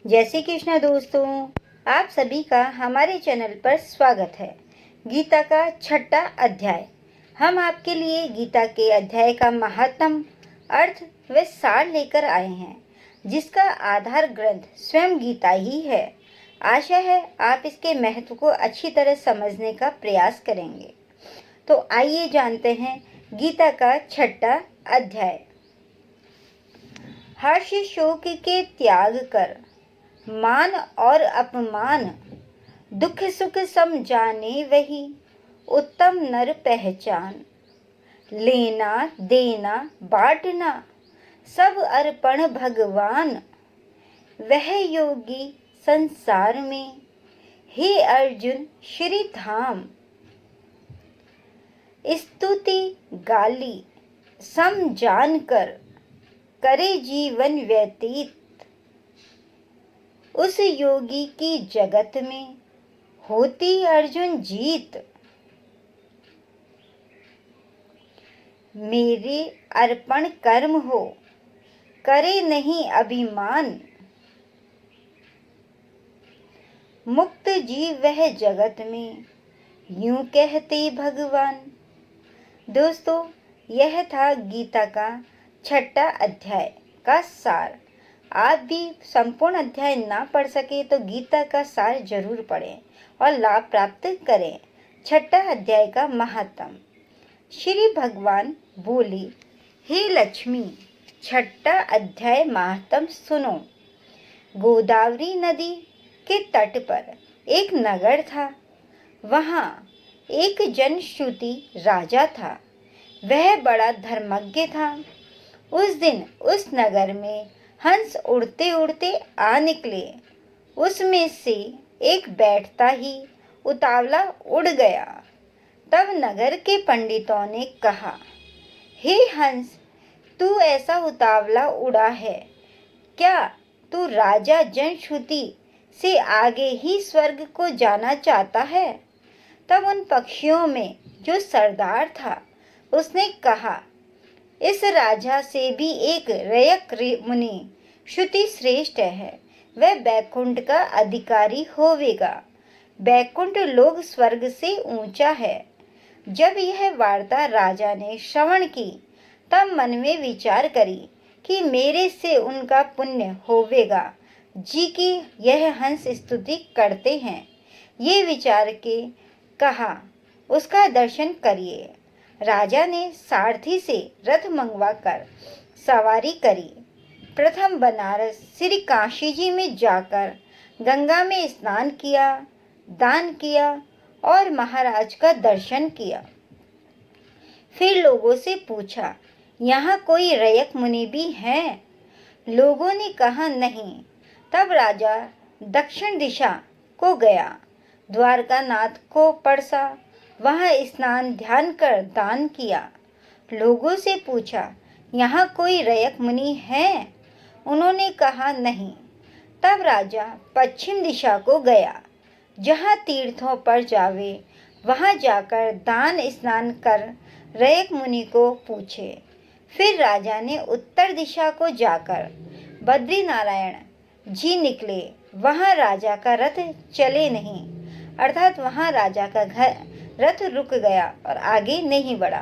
जय श्री कृष्ण दोस्तों, आप सभी का हमारे चैनल पर स्वागत है। गीता का छठा अध्याय। हम आपके लिए गीता के अध्याय का महत्तम अर्थ व सार लेकर आए हैं, जिसका आधार ग्रंथ स्वयं गीता ही है। आशा है आप इसके महत्व को अच्छी तरह समझने का प्रयास करेंगे। तो आइए जानते हैं गीता का छठा अध्याय। हर्ष शोक के त्याग कर, मान और अपमान, दुख सुख सम जाने वही उत्तम नर पहचान। लेना देना बांटना सब अर्पण भगवान, वह योगी संसार में हे अर्जुन श्री धाम। स्तुति गाली सम जान कर, करे जीवन व्यतीत। उस योगी की जगत में होती अर्जुन जीत। मेरे अर्पण कर्म हो, करे नहीं अभिमान। मुक्त जीव वह जगत में, यूं कहते भगवान। दोस्तों, यह था गीता का छठा अध्याय का सार। आप भी संपूर्ण अध्याय ना पढ़ सके तो गीता का सार जरूर पढ़ें और लाभ प्राप्त करें। छठा अध्याय का महात्म। श्री भगवान बोले, हे लक्ष्मी, छठा अध्याय महात्म सुनो। गोदावरी नदी के तट पर एक नगर था। वहाँ एक जनश्रुति राजा था। वह बड़ा धर्मज्ञ था। उस दिन उस नगर में हंस उड़ते उड़ते आ निकले। उसमें से एक बैठता ही उतावला उड़ गया। तब नगर के पंडितों ने कहा, हे हंस, तू ऐसा उतावला उड़ा है, क्या तू राजा जनश्रुति से आगे ही स्वर्ग को जाना चाहता है? तब उन पक्षियों में जो सरदार था, उसने कहा, इस राजा से भी एक रयक मुनि श्रुति श्रेष्ठ है। वह बैकुंठ का अधिकारी होवेगा। बैकुंठ लोक स्वर्ग से ऊंचा है। जब यह वार्ता राजा ने श्रवण की, तब मन में विचार करी कि मेरे से उनका पुण्य होवेगा जी की यह हंस स्तुति करते हैं। ये विचार के कहा, उसका दर्शन करिए। राजा ने सारथी से रथ मंगवाकर सवारी करी। प्रथम बनारस श्री काशी जी में जाकर गंगा में स्नान किया, दान किया और महाराज का दर्शन किया। फिर लोगों से पूछा, यहाँ कोई रयक मुनि भी हैं? लोगों ने कहा, नहीं। तब राजा दक्षिण दिशा को गया, द्वारकानाथ को परसा, वहाँ स्नान ध्यान कर दान किया। लोगों से पूछा, यहाँ कोई रयक मुनि है? उन्होंने कहा, नहीं। तब राजा पश्चिम दिशा को गया, जहाँ तीर्थों पर जावे, वहाँ जाकर दान स्नान कर रयक मुनि को पूछे। फिर राजा ने उत्तर दिशा को जाकर बद्रीनारायण जी निकले। वहाँ राजा का रथ चले नहीं, अर्थात वहाँ राजा का रथ रुक गया और आगे नहीं बढ़ा।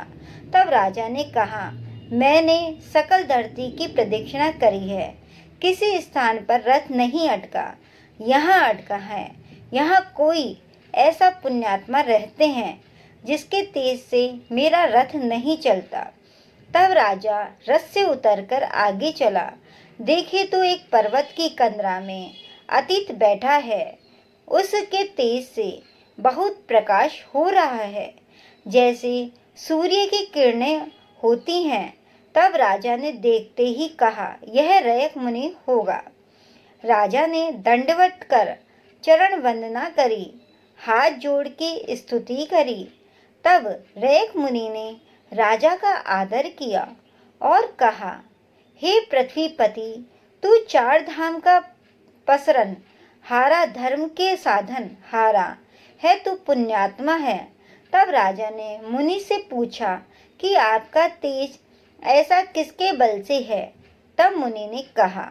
तब राजा ने कहा, मैंने सकल धरती की प्रदक्षिणा करी है, किसी स्थान पर रथ नहीं अटका, यहाँ अटका है। यहाँ कोई ऐसा पुण्यात्मा रहते हैं जिसके तेज से मेरा रथ नहीं चलता। तब राजा रथ से उतरकर आगे चला। देखे तो एक पर्वत की कंदरा में अतीत बैठा है। उसके तेज से बहुत प्रकाश हो रहा है, जैसे सूर्य की किरणें होती हैं। तब राजा ने देखते ही कहा, यह रयक मुनि होगा। राजा ने दंडवत कर चरण वंदना करी, हाथ जोड़ के स्तुति करी। तब रयक मुनि ने राजा का आदर किया और कहा, हे पृथ्वीपति, तू चार धाम का पसरन हारा, धर्म के साधन हारा है, तू पुण्यात्मा है। तब राजा ने मुनि से पूछा कि आपका तेज ऐसा किसके बल से है? तब मुनि ने कहा,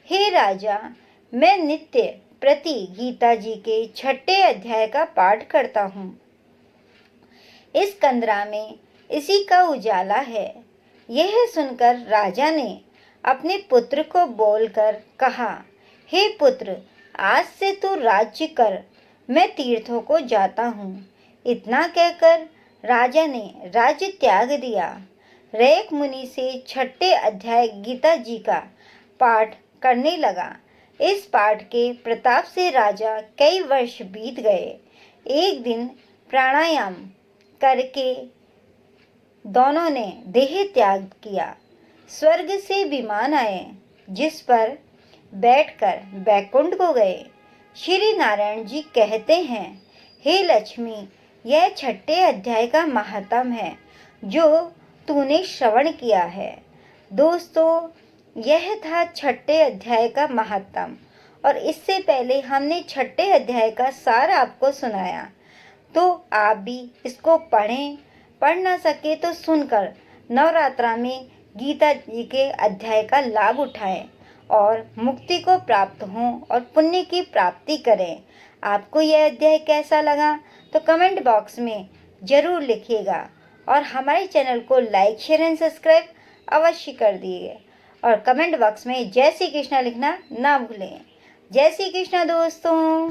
हे राजा, मैं नित्य प्रति गीता जी के 6ठे अध्याय का पाठ करता हूँ। इस कंदरा में इसी का उजाला है। यह सुनकर राजा ने अपने पुत्र को बोलकर कहा, हे पुत्र, आज से तू राज्य कर, मैं तीर्थों को जाता हूँ। इतना कहकर राजा ने राज्य त्याग दिया। रैक मुनि से 6ठे अध्याय गीता जी का पाठ करने लगा। इस पाठ के प्रताप से राजा कई वर्ष बीत गए। एक दिन प्राणायाम करके दोनों ने देह त्याग किया। स्वर्ग से विमान आए, जिस पर बैठकर बैकुंठ को गए। श्री नारायण जी कहते हैं, हे लक्ष्मी, यह 6ठे अध्याय का महात्म है जो तूने श्रवण किया है। दोस्तों, यह था 6ठे अध्याय का महात्म, और इससे पहले हमने 6ठे अध्याय का सार आपको सुनाया। तो आप भी इसको पढ़ें, पढ़ ना सके तो सुनकर नवरात्रा में गीता जी के अध्याय का लाभ उठाएं और मुक्ति को प्राप्त हों और पुण्य की प्राप्ति करें। आपको यह अध्याय कैसा लगा तो कमेंट बॉक्स में ज़रूर लिखिएगा, और हमारे चैनल को लाइक, शेयर एंड सब्सक्राइब अवश्य कर दीजिए, और कमेंट बॉक्स में जय श्री कृष्णा लिखना ना भूलें। जय श्री कृष्णा दोस्तों।